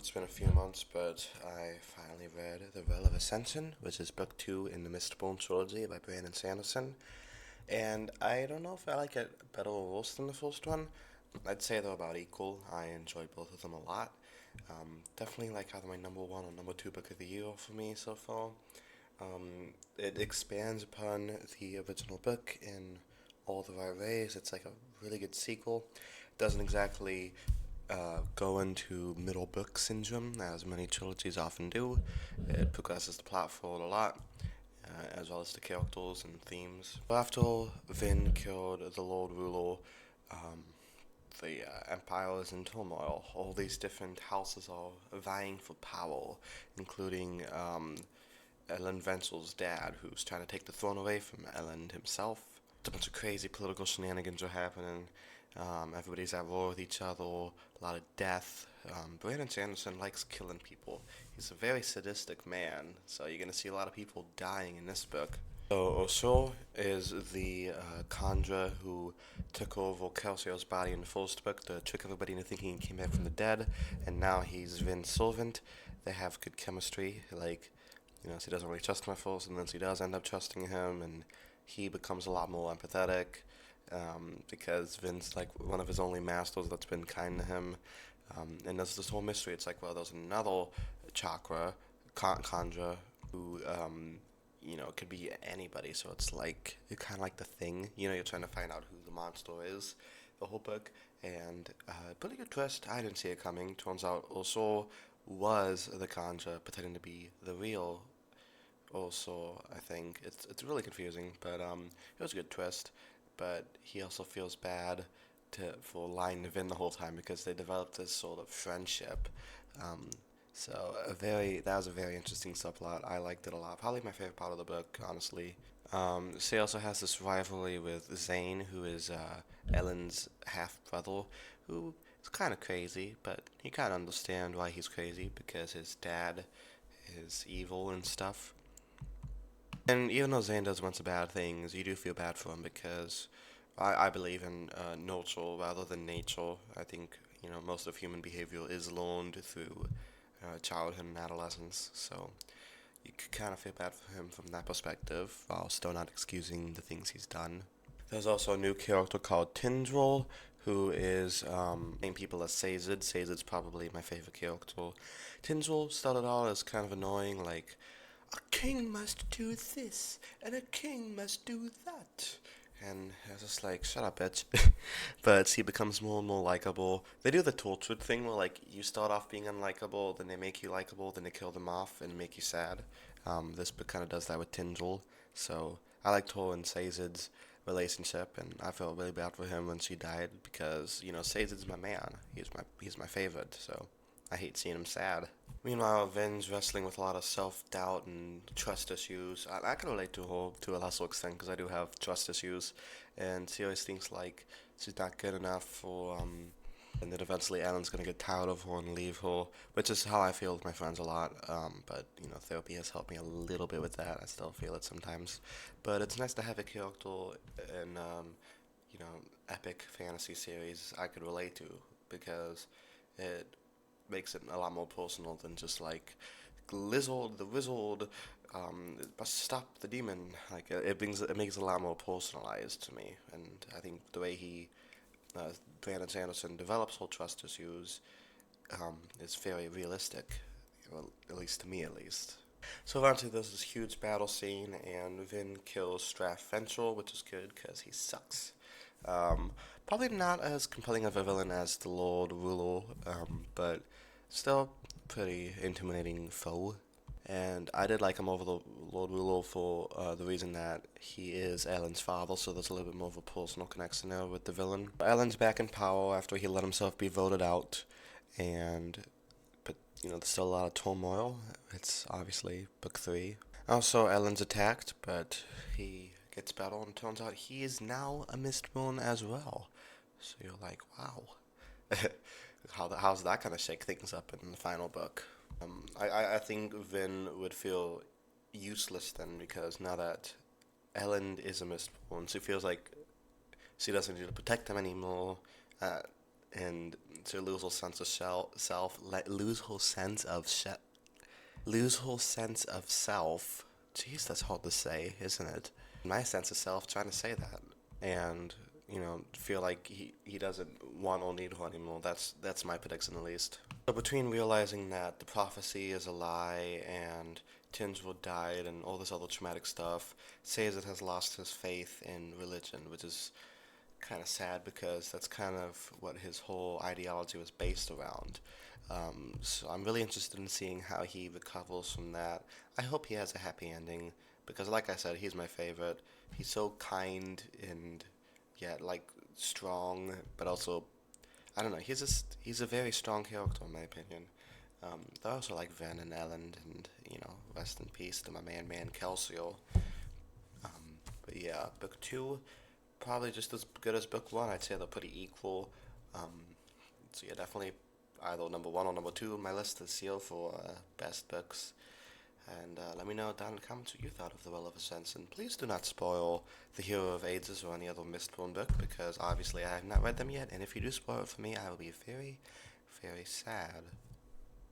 it's been a few months, but I finally read The Will of Ascension, which is book 2 in the MIstborn trilogy by Sanderson. And I don't know if I like it better or worse than the first one. I'd say they're about equal. I enjoyed both of them a lot. Definitely like either my number one or number two book of the year for me so far. It expands upon the original book in all the right ways. It's like a really good sequel. Doesn't exactly go into middle book syndrome, as many trilogies often do. It progresses the plot forward a lot, as well as the characters and themes. After Vin killed the Lord Ruler, um, the Empire is in turmoil. All these different houses are vying for power, including Ellen Vensel's dad, who's trying to take the throne away from Ellen himself. A bunch of crazy political shenanigans are happening. Everybody's at war with each other, a lot of death. Brandon Sanderson likes killing people. He's a very sadistic man, so you're going to see a lot of people dying in this book. So Osho is the conjurer who took over Kelsio's body in the first book to trick everybody into thinking he came back from the dead, and now he's Vin's servant. They have good chemistry, so he doesn't really trust him at first, and then he does end up trusting him, and he becomes a lot more empathetic, because Vin's like one of his only masters that's been kind to him. And there's this whole mystery. It's like, well, there's another chakra, conjurer, who, could be anybody. So it's like, kind of like The Thing. You're trying to find out who the monster is, the whole book. And pretty good twist. I didn't see it coming. Turns out also was the conjurer pretending to be the real also. I think it's really confusing, but it was a good twist. But he also feels bad for lying to Vin the whole time because they developed this sort of friendship. So that was a very interesting subplot. I liked it a lot. Probably my favorite part of the book, honestly. She also has this rivalry with Zane, who is Ellen's half brother, who is kind of crazy, but you kind of understand why he's crazy because his dad is evil and stuff. And even though Zane does a bunch of bad things, you do feel bad for him because I believe in nurture rather than nature. I think, most of human behavior is learned through childhood and adolescence, so you could kind of feel bad for him from that perspective, while still not excusing the things he's done. There's also a new character called Tindril, who is named people as Sazed. Sazed's probably my favorite character. Tindril started out as kind of annoying, like, a king must do this, and a king must do that. And I was just like, shut up, bitch. But he becomes more and more likable. They do the tortured thing where, like, you start off being unlikable, then they make you likable, then they kill them off and make you sad. This book kind of does that with Tindril. So I liked her and Sazed's relationship, and I felt really bad for him when she died because, Sazed's my man. He's my favorite, so I hate seeing him sad. Meanwhile, Vin's wrestling with a lot of self-doubt and trust issues. I can relate to her to a lesser extent because I do have trust issues, and she always thinks like she's not good enough and that eventually Alan's gonna get tired of her and leave her, which is how I feel with my friends a lot. But therapy has helped me a little bit with that. I still feel it sometimes, but it's nice to have a character in epic fantasy series I could relate to because it makes it a lot more personal than just like Lizard, the wizard, stop the demon. Like it makes it a lot more personalized to me, and I think the way Brandon Sanderson develops whole trust issues is very realistic, well, at least to me, at least. So eventually there's this huge battle scene, and Vin kills Straff Ventral, which is good because he sucks. Probably not as compelling of a villain as the Lord Ruler, but still pretty intimidating foe. And I did like him over the Lord Ruler for the reason that he is Alan's father, so there's a little bit more of a personal connection there with the villain. Alan's back in power after he let himself be voted out, but there's still a lot of turmoil. It's obviously book 3. Also, Alan's attacked, but he gets better, and turns out he is now a MIstborn as well. So you're like, wow. How's that gonna shake things up in the final book? I think Vin would feel useless then because now that Ellen is a MIstborn, she feels like she doesn't need to protect him anymore. and to lose whole sense of self, lose whole sense of lose whole sense of self. Jeez, that's hard to say, isn't it? My sense of self trying to say that, and feel like he doesn't want or need her anymore. That's my prediction at least. So between realizing that the prophecy is a lie and Tinswood died and all this other traumatic stuff, Caesar has lost his faith in religion, which is kind of sad because that's kind of what his whole ideology was based around. So I'm really interested in seeing how he recovers from that. I hope he has a happy ending because, like I said, he's my favorite. He's so kind and yet like strong, but also I don't know. He's a very strong character in my opinion. I also like Van and Ellen, and rest in peace to my man Calcio. But yeah, book two probably just as good as book one. I'd say they're pretty equal. Um, so yeah, definitely either number one or number two on my list this year for best books. And let me know down in the comments what you thought of The Well of Ascension. Please do not spoil The Hero of Ages or any other MIstborn book, because obviously I have not read them yet, and if you do spoil it for me, I will be very, very sad.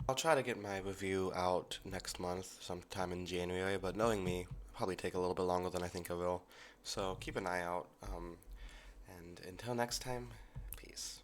I'll try to get my review out next month, sometime in January, but knowing me, it'll probably take a little bit longer than I think it will. So keep an eye out, and until next time, peace.